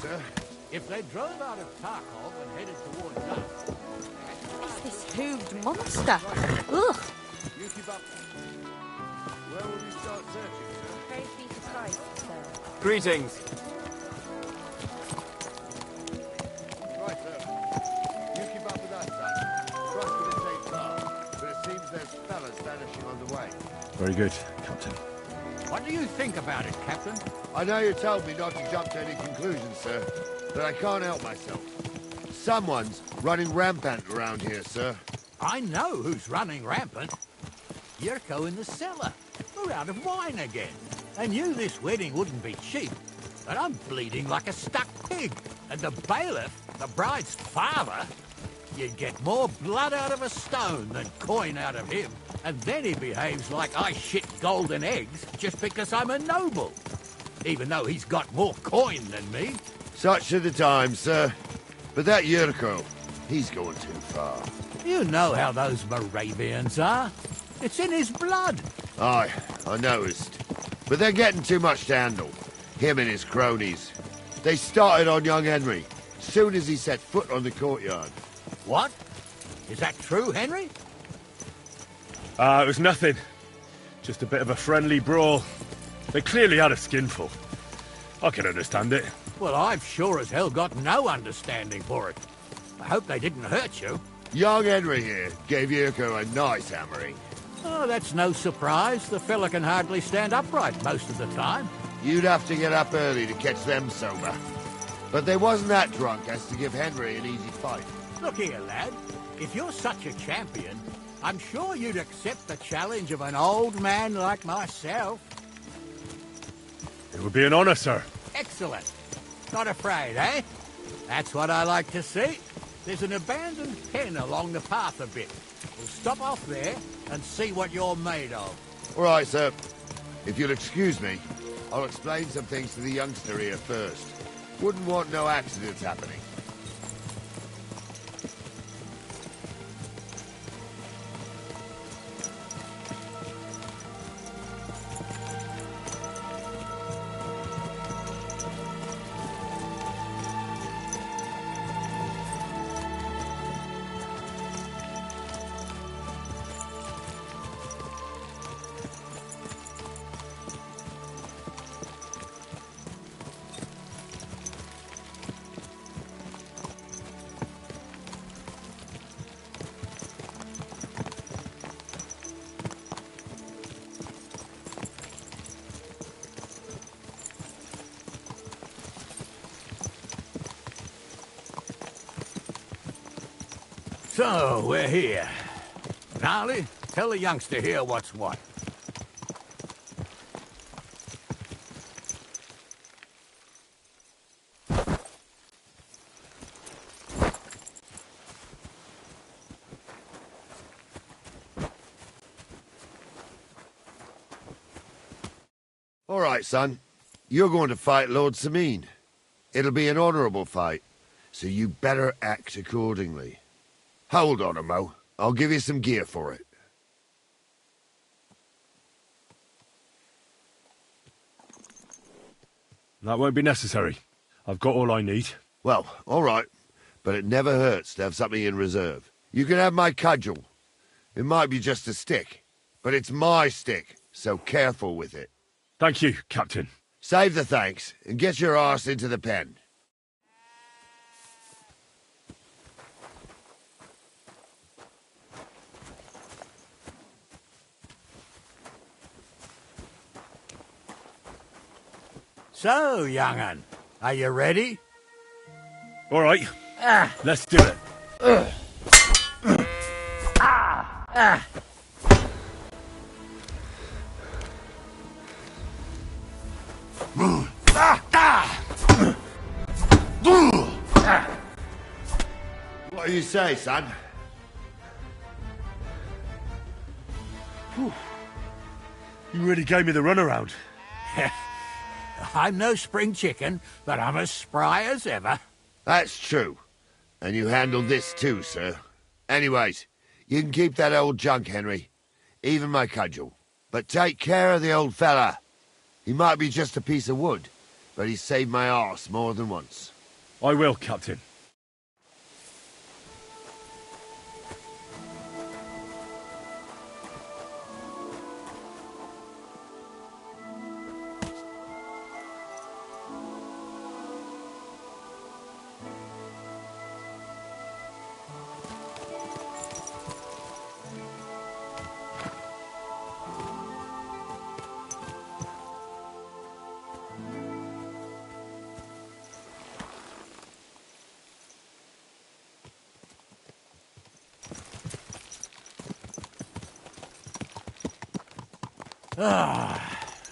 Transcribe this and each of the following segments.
sir. If they drove out of Tarkov and headed towards us... What's this hooved monster? Ugh! You keep up. Where will you start searching, sir? Praise be to Christ, sir. Greetings. Right, sir. You keep up with us, son. Trust that it ain't far, but it seems there's fellas vanishing on the way. Very good, Captain. What do you think about it, Captain? I know you told me not to jump to any conclusions, sir, but I can't help myself. Someone's running rampant around here, sir. I know who's running rampant. Yurko in the cellar. We're out of wine again. I knew this wedding wouldn't be cheap, but I'm bleeding like a stuck pig. And the bailiff, the bride's father, you'd get more blood out of a stone than coin out of him. And then he behaves like I shit golden eggs just because I'm a noble. Even though he's got more coin than me. Such are the times, sir. But that Yurko, he's going too far. You know how those Moravians are. It's in his blood. Aye, I noticed. But they're getting too much to handle. Him and his cronies. They started on young Henry, soon as he set foot on the courtyard. What? Is that true, Henry? It was nothing. Just a bit of a friendly brawl. They clearly had a skinful. I can understand it. Well, I've sure as hell got no understanding for it. I hope they didn't hurt you. Young Henry here gave Yurko a nice hammering. Oh, that's no surprise. The fella can hardly stand upright most of the time. You'd have to get up early to catch them sober. But they wasn't that drunk as to give Henry an easy fight. Look here, lad. If you're such a champion, I'm sure you'd accept the challenge of an old man like myself. It would be an honor, sir. Excellent. Not afraid, eh? That's what I like to see. There's an abandoned pen along the path a bit. We'll stop off there and see what you're made of. All right, sir. If you'll excuse me, I'll explain some things to the youngster here first. Wouldn't want no accidents happening. So, we're here. Gnarly, tell the youngster here what's what. All right, son. You're going to fight Lord Sameen. It'll be an honorable fight, so you better act accordingly. Hold on, Mo. I'll give you some gear for it. That won't be necessary. I've got all I need. Well, all right. But it never hurts to have something in reserve. You can have my cudgel. It might be just a stick, but it's my stick, so careful with it. Thank you, Captain. Save the thanks, and get your arse into the pen. So, young'un, are you ready? All right. Let's do it. What do you say, son? You really gave me the runaround. I'm no spring chicken, but I'm as spry as ever. That's true. And you handled this too, sir. Anyways, you can keep that old junk, Henry. Even my cudgel. But take care of the old fella. He might be just a piece of wood, but he saved my arse more than once. I will, Captain.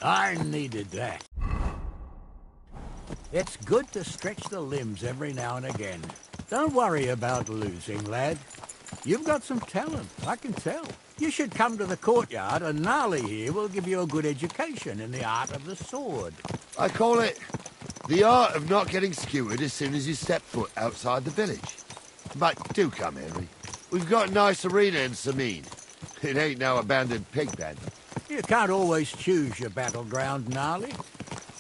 I needed that. It's good to stretch the limbs every now and again. Don't worry about losing, lad. You've got some talent, I can tell. You should come to the courtyard, and Gnarly here will give you a good education in the art of the sword. I call it the art of not getting skewered as soon as you step foot outside the village. But do come, Henry. We've got a nice arena in Sameen. It ain't no abandoned pig pen. You can't always choose your battleground, Gnarly.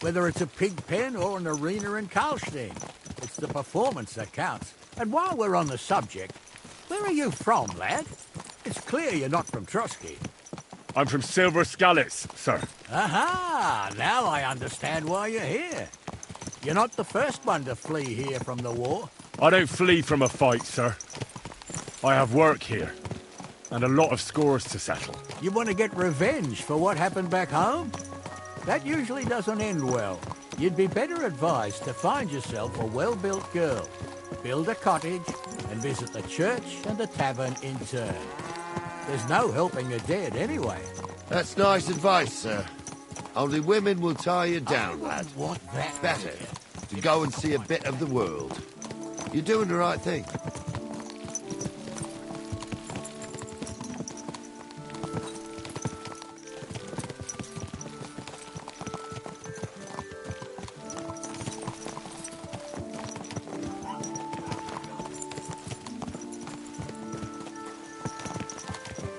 Whether it's a pig pen or an arena in Karlstein. It's the performance that counts. And while we're on the subject, where are you from, lad? It's clear you're not from Trotsky. I'm from Silver Skalitz, sir. Aha! Now I understand why you're here. You're not the first one to flee here from the war. I don't flee from a fight, sir. I have work here, and a lot of scores to settle. You want to get revenge for what happened back home? That usually doesn't end well. You'd be better advised to find yourself a well-built girl, build a cottage, and visit the church and the tavern in turn. There's no helping the dead anyway. That's nice advice, sir. Only women will tie you down, I lad. wouldn't want that. Better to go and see a bit of the world. You're doing the right thing.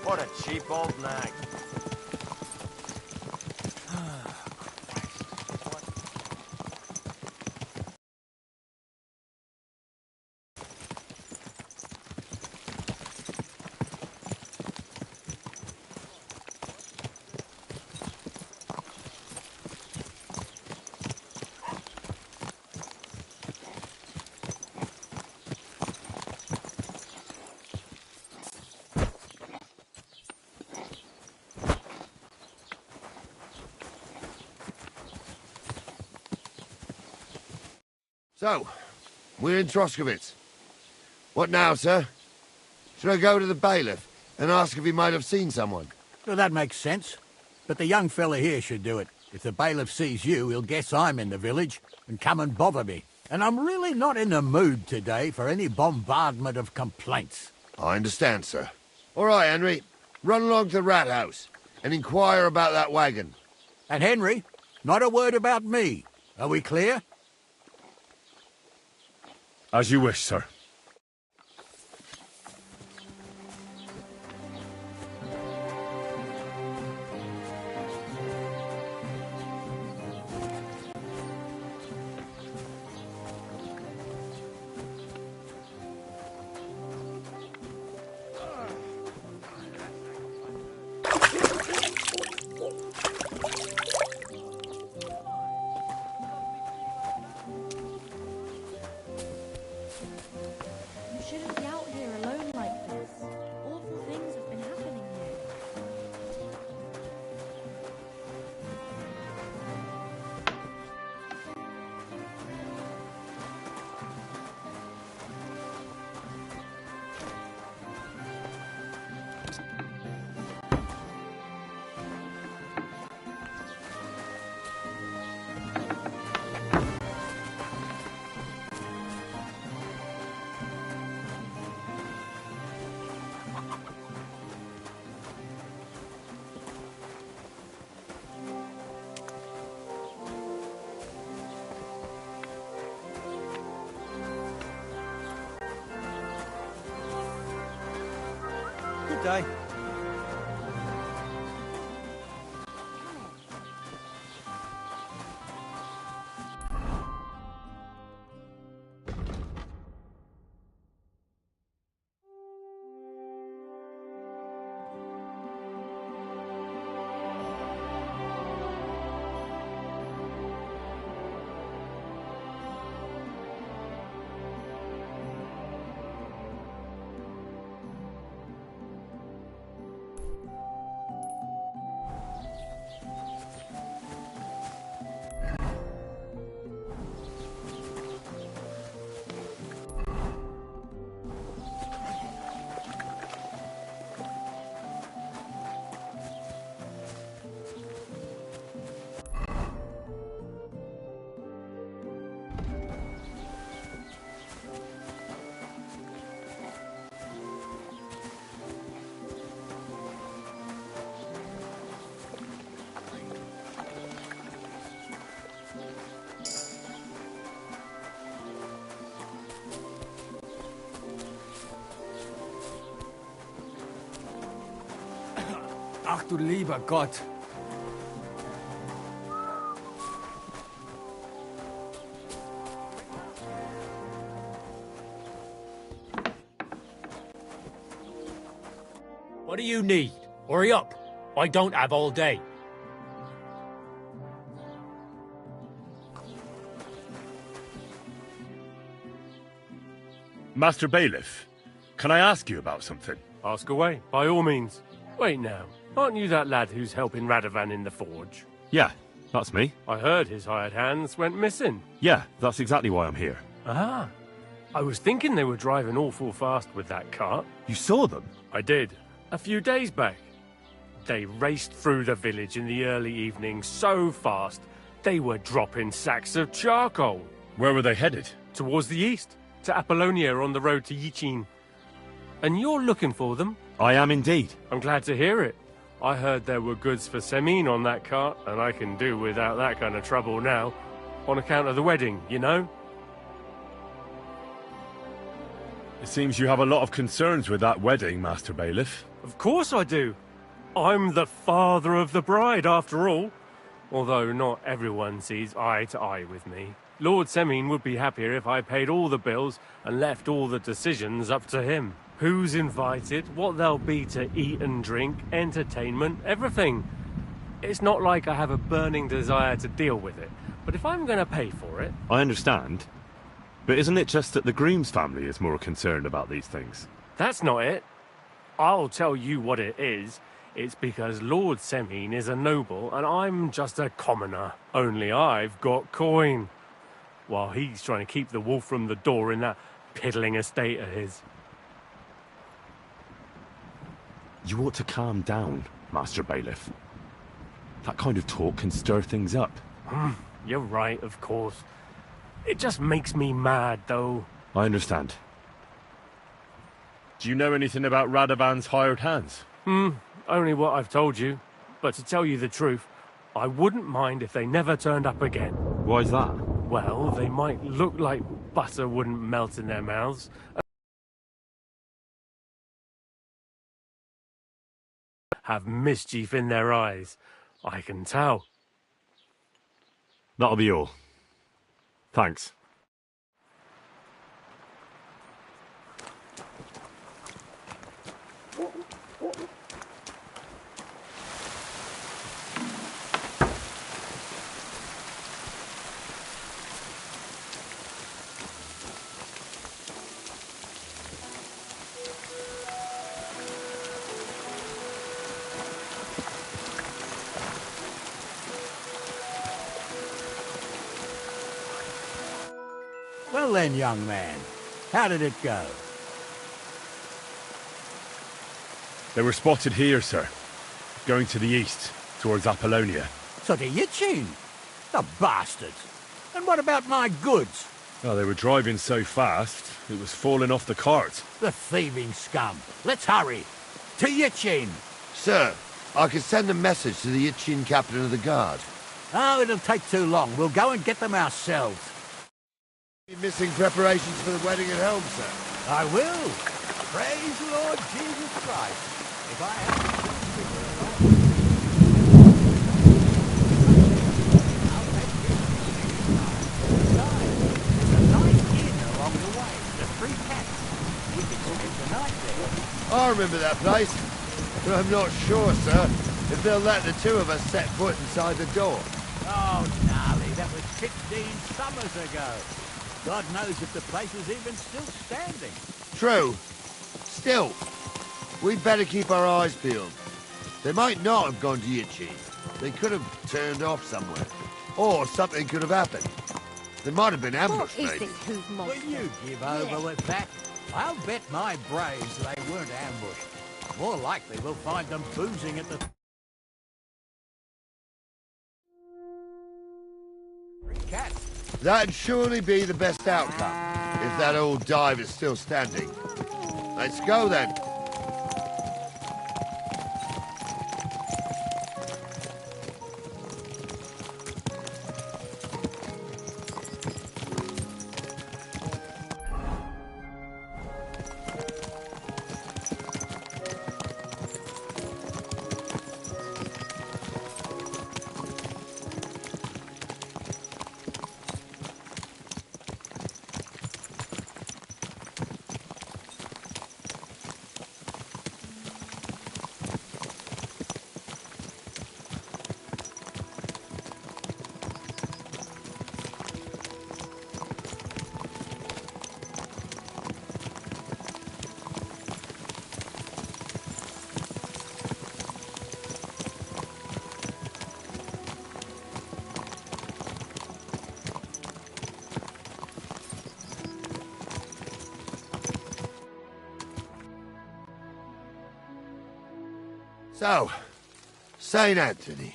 What a cheap old nag. So, we're in Troskowitz. What now, sir? Should I go to the bailiff and ask if he might have seen someone? Well, that makes sense. But the young fella here should do it. If the bailiff sees you, he'll guess I'm in the village and come and bother me. And I'm really not in the mood today for any bombardment of complaints. I understand, sir. All right, Henry. Run along to the rat house and inquire about that wagon. And Henry, not a word about me. Are we clear? As you wish, sir. You shouldn't be out here alone like this. Awful things have been happening here. Good day. Ach du lieber Gott. What do you need? Hurry up. I don't have all day. Master Bailiff, can I ask you about something? Ask away, by all means. Wait now, aren't you that lad who's helping Radovan in the forge? Yeah, that's me. I heard his hired hands went missing. Yeah, that's exactly why I'm here. Ah, I was thinking they were driving awful fast with that cart. You saw them? I did, a few days back. They raced through the village in the early evening so fast, they were dropping sacks of charcoal. Where were they headed? Towards the east, to Apollonia on the road to Yichin. And you're looking for them? I am indeed. I'm glad to hear it. I heard there were goods for Semine on that cart, and I can do without that kind of trouble now. On account of the wedding, you know? It seems you have a lot of concerns with that wedding, Master Bailiff. Of course I do. I'm the father of the bride, after all. Although not everyone sees eye to eye with me. Lord Semine would be happier if I paid all the bills and left all the decisions up to him. Who's invited, what there'll be to eat and drink, entertainment, everything. It's not like I have a burning desire to deal with it, but if I'm going to pay for it... I understand. But isn't it just that the groom's family is more concerned about these things? That's not it. I'll tell you what it is. It's because Lord Semine is a noble and I'm just a commoner. Only I've got coin. While he's trying to keep the wolf from the door in that piddling estate of his. You ought to calm down, Master Bailiff. That kind of talk can stir things up. You're right, of course. It just makes me mad, though. I understand. Do you know anything about Radovan's hired hands? Only what I've told you. But to tell you the truth, I wouldn't mind if they never turned up again. Why's that? Well, they might look like butter wouldn't melt in their mouths. Have mischief in their eyes. I can tell. That'll be all. Thanks. Well then, young man, how did it go? They were spotted here, sir. Going to the east, towards Apollonia. So to Yichin? The bastards! And what about my goods? Oh, they were driving so fast, it was falling off the cart. The thieving scum! Let's hurry! To Yichin! Sir, I can send a message to the Yichin captain of the guard. Oh, it'll take too long. We'll go and get them ourselves. You missing preparations for the wedding at home, sir? I will. Praise the Lord Jesus Christ. If I have to choose between I'll take you. Besides, there's a nice inn along the way. The Three Cats. We can cook it tonight there. I remember that place, but I'm not sure, sir, if they'll let the two of us set foot inside the door. Oh, gnarly, that was 15 summers ago. God knows if the place is even still standing. True. Still, we'd better keep our eyes peeled. They might not have gone to Yichin. They could have turned off somewhere. Or something could have happened. They might have been ambushed, What is maybe. this hoot Will monster? you give over with that? I'll bet my braves they weren't ambushed. More likely we'll find them boozing at the... Three Cats. That'd surely be the best outcome, if that old dive is still standing. Let's go, then. So, St. Anthony,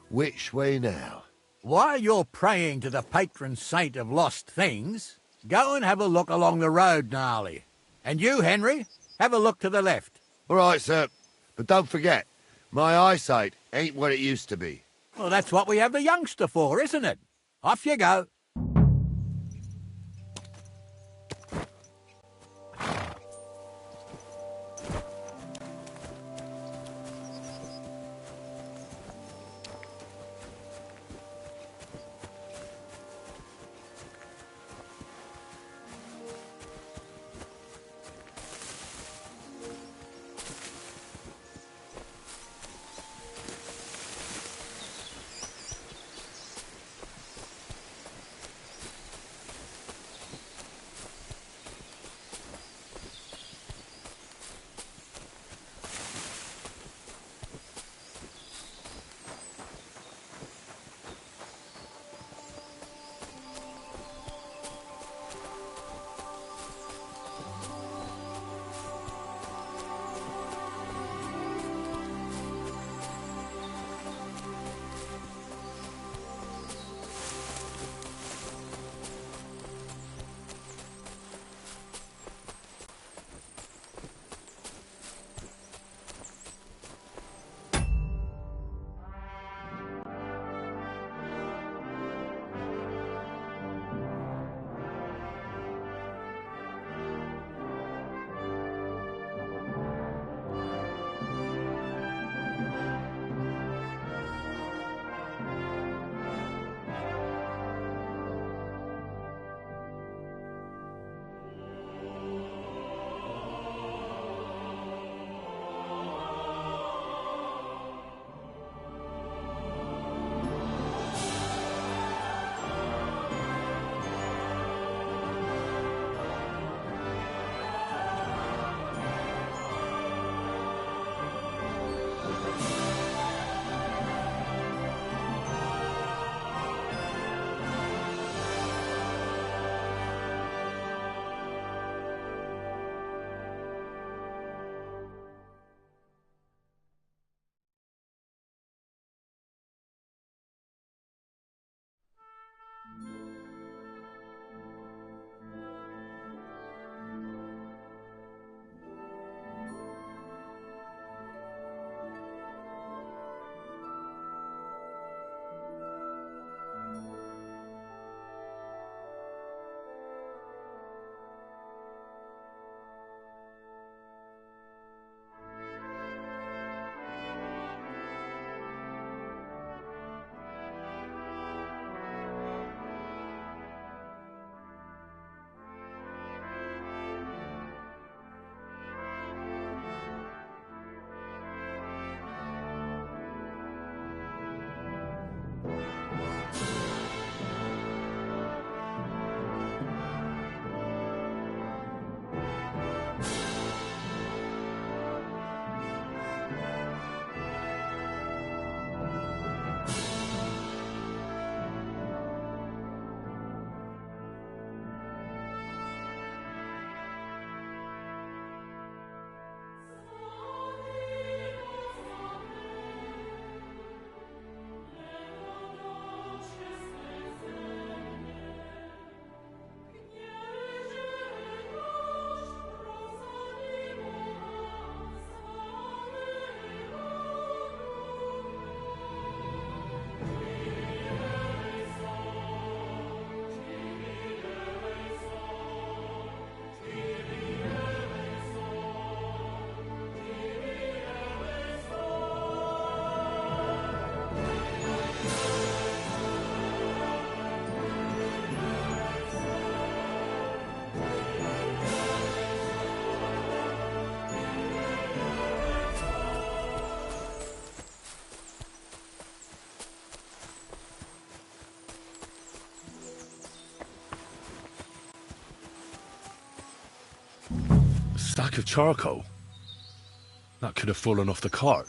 which way now? While you're praying to the patron saint of lost things, go and have a look along the road, Gnarly. And you, Henry, have a look to the left. All right, sir. But don't forget, my eyesight ain't what it used to be. Well, that's what we have the youngster for, isn't it? Off you go. Stack of charcoal? That could have fallen off the cart.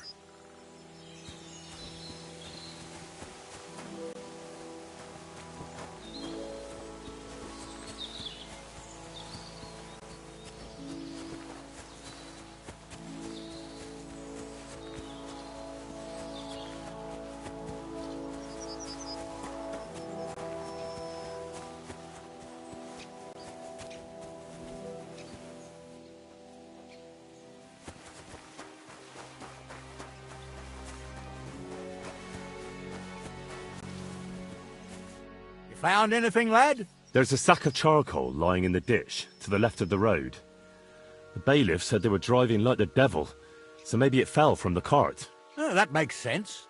Found anything, lad? There's a sack of charcoal lying in the ditch, to the left of the road. The bailiff said they were driving like the devil, so maybe it fell from the cart. Oh, that makes sense.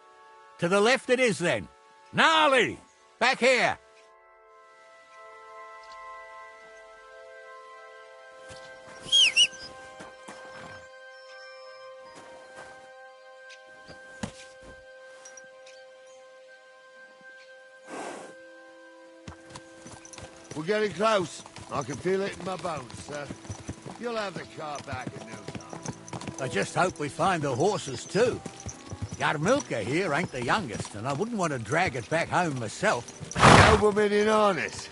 To the left it is, then. Gnarly! Back here! We're getting close. I can feel it in my bones, sir. You'll have the car back in no time. I just hope we find the horses, too. Yarmilka here ain't the youngest, and I wouldn't want to drag it back home myself. Nobleman in harness.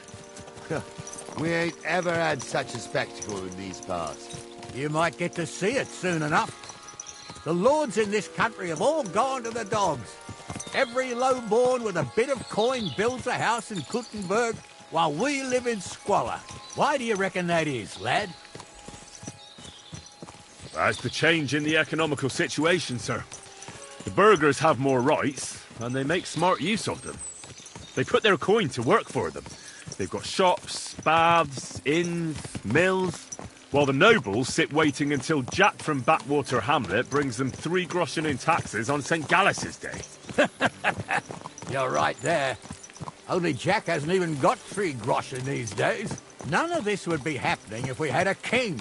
We ain't ever had such a spectacle in these parts. You might get to see it soon enough. The lords in this country have all gone to the dogs. Every lowborn with a bit of coin builds a house in Kuttenberg, while we live in squalor. Why do you reckon that is, lad? That's the change in the economical situation, sir. The burghers have more rights, and they make smart use of them. They put their coin to work for them. They've got shops, baths, inns, mills, while the nobles sit waiting until Jack from Backwater Hamlet brings them 3 groschen in taxes on St. Gallus's Day. You're right there. Only Jack hasn't even got 3 groschen these days. None of this would be happening if we had a king.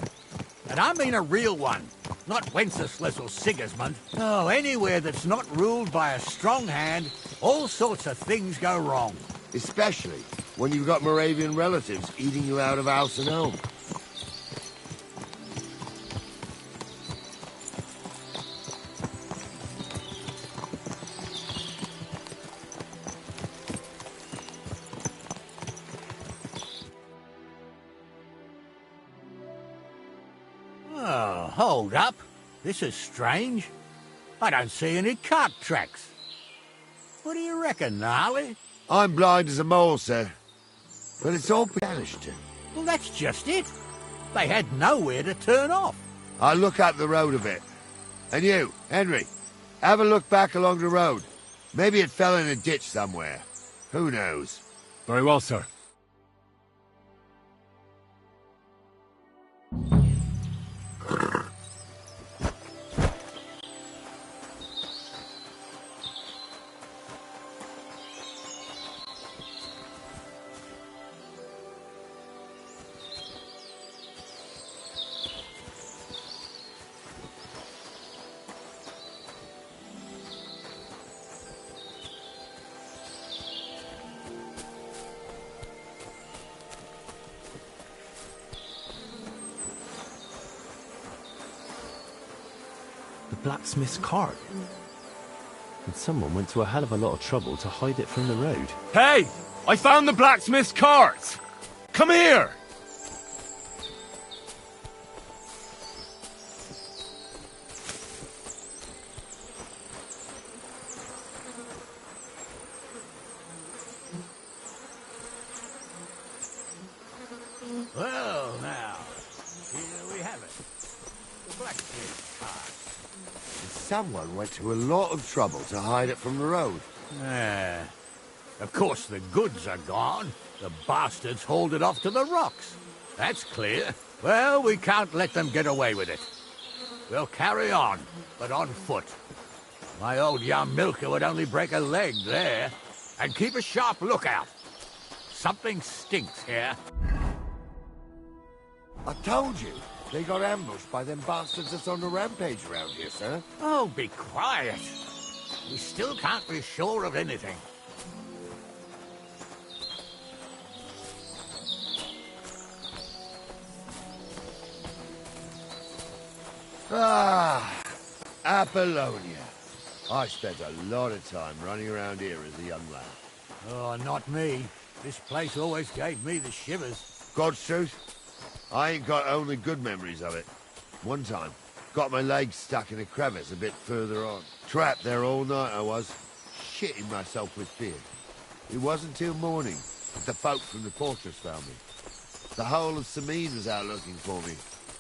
And I mean a real one, not Wenceslas or Sigismund. Oh, anywhere that's not ruled by a strong hand, all sorts of things go wrong. Especially when you've got Moravian relatives eating you out of house and home. Oh, hold up. This is strange. I don't see any cart tracks. What do you reckon, Gnarly? I'm blind as a mole, sir. But it's all banished. Well, that's just it. They had nowhere to turn off. I'll look up the road a bit. And you, Henry, have a look back along the road. Maybe it fell in a ditch somewhere. Who knows? Very well, sir. Blacksmith's cart. And someone went to a hell of a lot of trouble to hide it from the road. Hey! I found the blacksmith's cart! Come here! Well, now, here we have it. The blacksmith's cart. Someone went to a lot of trouble to hide it from the road. Of course the goods are gone. The bastards hauled it off to the rocks. That's clear. Well, we can't let them get away with it. We'll carry on, but on foot. My old Yarmilka would only break a leg there. And keep a sharp lookout. Something stinks here. I told you, they got ambushed by them bastards that's on the rampage around here, sir. Oh, be quiet. We still can't be sure of anything. Ah, Apollonia. I spent a lot of time running around here as a young lad. Oh, not me. This place always gave me the shivers. God's truth, I ain't got only good memories of it. One time, got my legs stuck in a crevice a bit further on. Trapped there all night I was, shitting myself with fear. It wasn't till morning that the folk from the fortress found me. The whole of Sameen was out looking for me.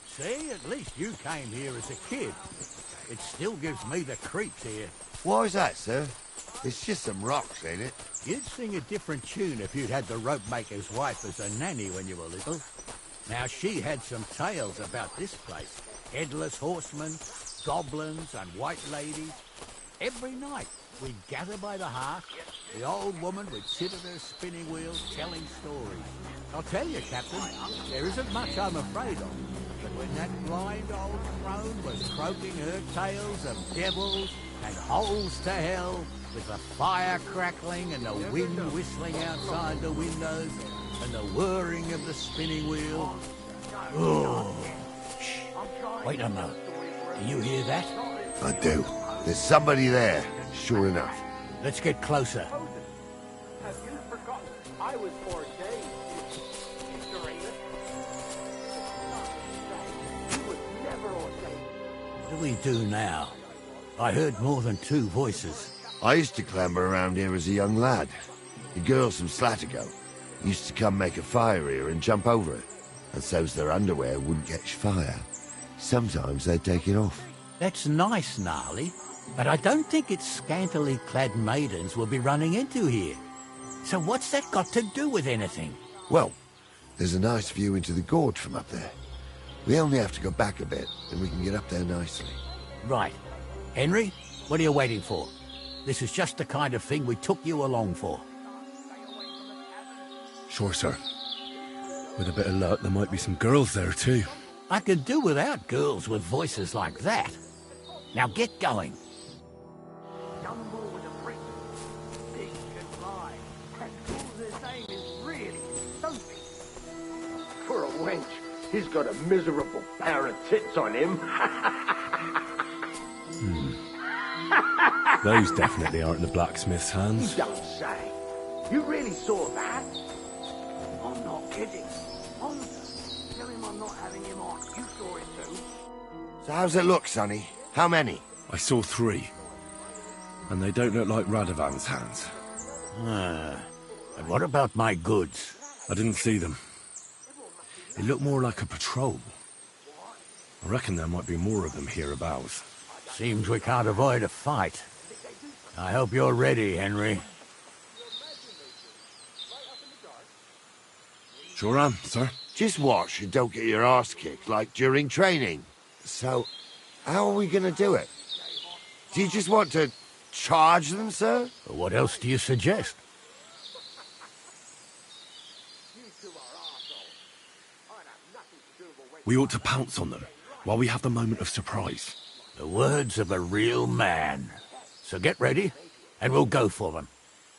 See, at least you came here as a kid. It still gives me the creeps here. Why is that, sir? It's just some rocks, ain't it? You'd sing a different tune if you'd had the rope maker's wife as a nanny when you were little. Now, she had some tales about this place. Headless horsemen, goblins and white ladies. Every night, we'd gather by the hearth. The old woman would sit at her spinning wheel telling stories. I'll tell you, Captain, there isn't much I'm afraid of. But when that blind old crone was croaking her tales of devils and holes to hell, with the fire crackling and the wind whistling outside the windows and the whirring of the spinning wheel... Oh, shh. Wait a moment. Do you hear that? I do. There's somebody there, sure enough. Let's get closer. Have you forgotten? I was ordained. Mr. Amos. You was never ordained. What do we do now? I heard more than two voices. I used to clamber around here as a young lad. The girls from Slattergo used to come make a fire here and jump over it. And so's their underwear wouldn't catch fire. Sometimes they'd take it off. That's nice, Gnarly. But I don't think it's scantily clad maidens we'll be running into here. So what's that got to do with anything? Well, there's a nice view into the gorge from up there. We only have to go back a bit, and we can get up there nicely. Right. Henry, what are you waiting for? This is just the kind of thing we took you along for. Sure, sir. With a bit of luck, there might be some girls there, too. I could do without girls with voices like that. Now get going. Jumble with a prick. Big and fly. And his name is really Sophie. For a wench, he's got a miserable pair of tits on him. Those definitely aren't the blacksmith's hands. You don't say. You really saw that? I'm not kidding. Honest. Tell him I'm not having him on. You saw it too. So how's it look, Sonny? How many? I saw 3. And they don't look like Radovan's hands. And what about my goods? I didn't see them. It looked more like a patrol. I reckon there might be more of them hereabouts. Seems we can't avoid a fight. I hope you're ready, Henry. Sure am, sir. Just watch and don't get your arse kicked like during training. So, how are we gonna do it? Do you just want to charge them, sir? What else do you suggest? We ought to pounce on them while we have the moment of surprise. The words of a real man. So get ready, and we'll go for them.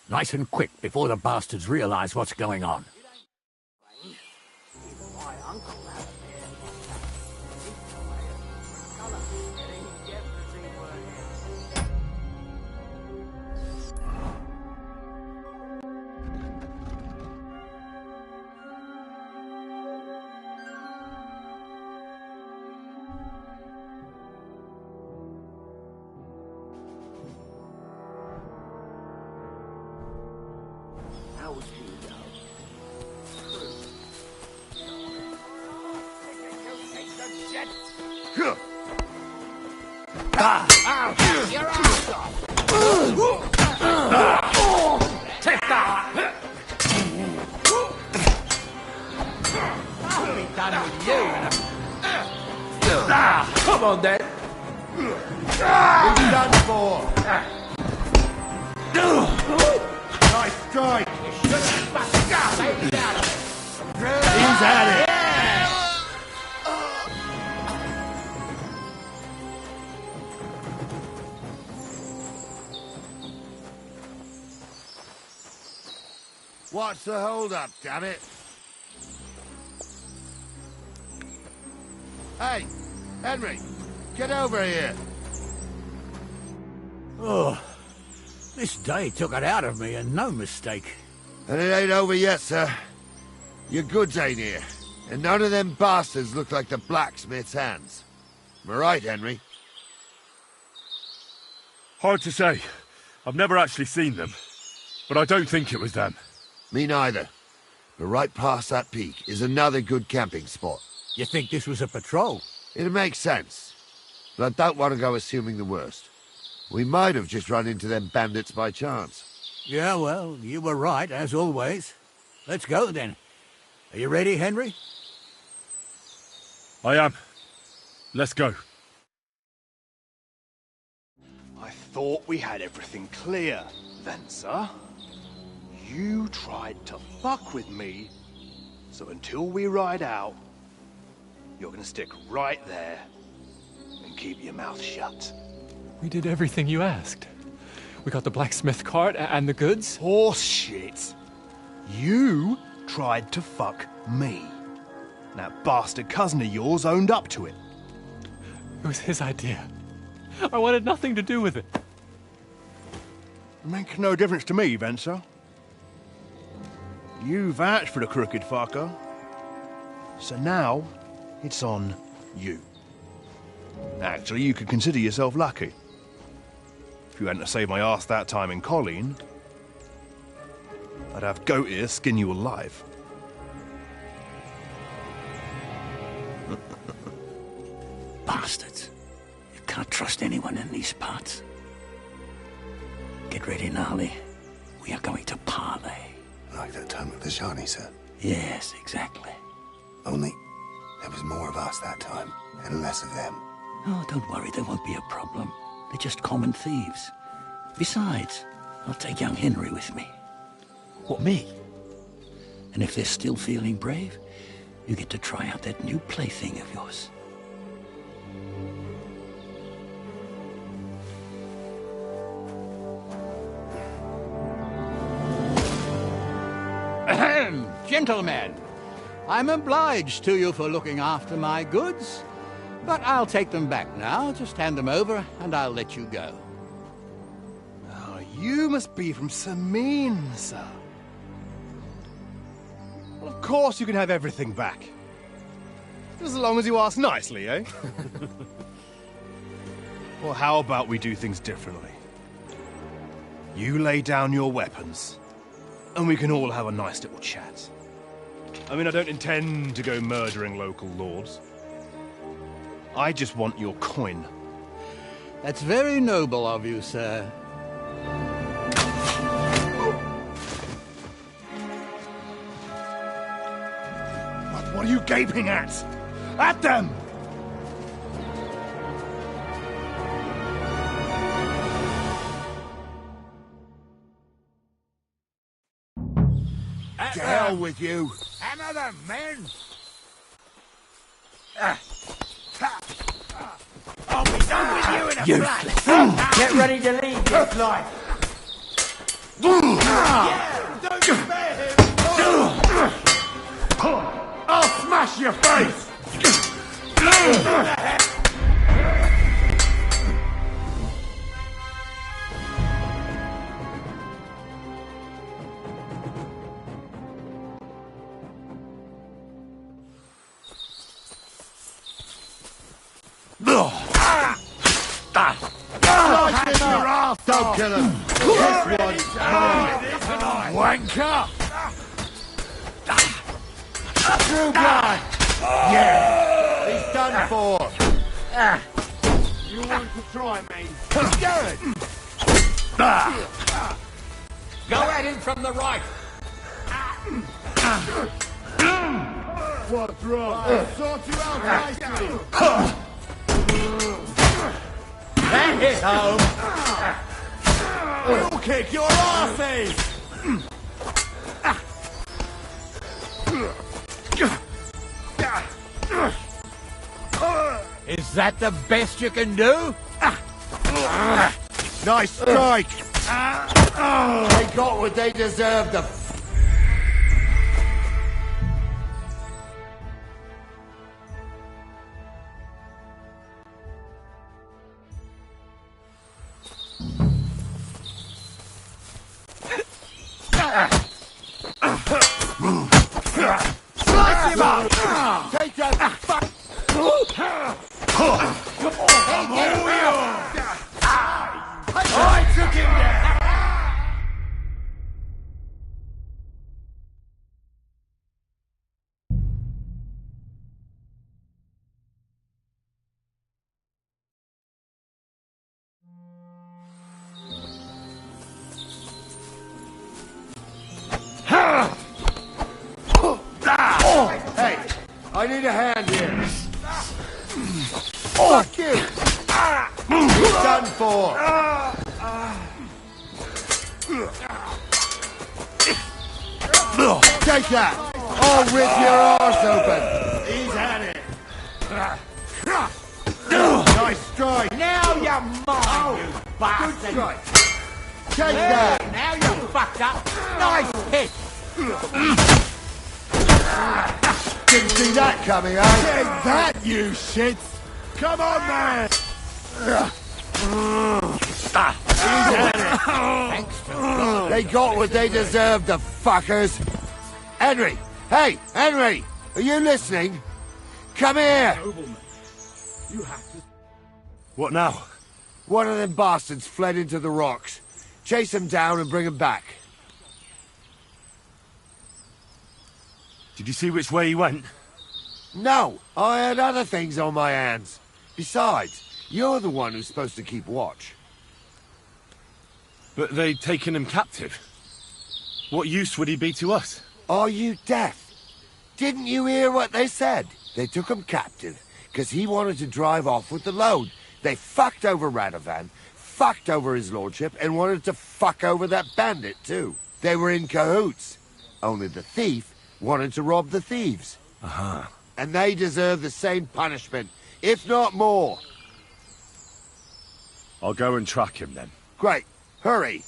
Nice and quick before the bastards realize what's going on. My uncle has How would you know? Your ass off! Take that! I'll be done with you. Come on, then. What you done for? Nice strike! He's at it. What's the hold-up, damn it? Hey, Henry, get over here. Oh, this day took it out of me, and no mistake. And it ain't over yet, sir. Your goods ain't here, and none of them bastards look like the blacksmith's hands. Am I right, Henry? Hard to say. I've never actually seen them. But I don't think it was them. Me neither. But right past that peak is another good camping spot. You think this was a patrol? It makes sense. But I don't want to go assuming the worst. We might have just run into them bandits by chance. Yeah, well, you were right, as always. Let's go, then. Are you ready, Henry? I am. Let's go. I thought we had everything clear, Venser. You tried to fuck with me, so until we ride out, you're gonna stick right there and keep your mouth shut. We did everything you asked. We got the blacksmith cart and the goods. Horse shit. You tried to fuck me. That bastard cousin of yours owned up to it. It was his idea. I wanted nothing to do with it. Make no difference to me, Venser. You vouched for the crooked fucker. So now, it's on you. Actually, you could consider yourself lucky. If you hadn't saved my ass that time in Colleen, I'd have goat ear skin you alive. Bastards. You can't trust anyone in these parts. Get ready, Gnarly. We are going to parley. Like that time at the Shani, sir? Yes, exactly. Only there was more of us that time, and less of them. Oh, don't worry, there won't be a problem. They're just common thieves. Besides, I'll take young Henry with me. What, me? And if they're still feeling brave, you get to try out that new plaything of yours. Ahem, gentlemen, I'm obliged to you for looking after my goods, but I'll take them back now. Just hand them over, and I'll let you go. Oh, you must be from Sameen, sir. Well, of course you can have everything back. Just as long as you ask nicely, eh? Well, how about we do things differently? You lay down your weapons, and we can all have a nice little chat. I mean, I don't intend to go murdering local lords. I just want your coin. That's very noble of you, sir. What are you gaping at? At them! To hell with you. Hammer them, men! I'll be done with you in a flash. Get ready to leave this life. Yeah, don't spare him. I'll smash your face! Don't kill him! This one's mine! Wanker! True blood! Yeah! He's done for! You want to try me? Good! Go at him from the right! What's wrong? I'll sort you out nicely! That hit home! We'll kick your asses! Is that the best you can do? Nice strike! They got what they deserved. Slice him up! Take that fuck! I took him down! need a hand here. Fuck you! You're done for. Take that! I'll rip your arse open! He's had it! Nice strike! Now you're mine, you bastard! Good strike! Take that! Now you're fucked up! Nice hit! Didn't see that coming, eh? Take that, you shit! Come on, man! He's had it! Thanks for They got what they deserved, the fuckers! Henry! Hey, Henry! Are you listening? Come here! What now? One of them bastards fled into the rocks. Chase him down and bring him back. Did you see which way he went? No, I had other things on my hands. Besides, you're the one who's supposed to keep watch. But they'd taken him captive. What use would he be to us? Are you deaf? Didn't you hear what they said? They took him captive because he wanted to drive off with the load. They fucked over Radovan, fucked over his lordship, and wanted to fuck over that bandit too. They were in cahoots. Only the thief wanted to rob the thieves. Uh-huh. And they deserve the same punishment, if not more. I'll go and track him then. Great. Hurry.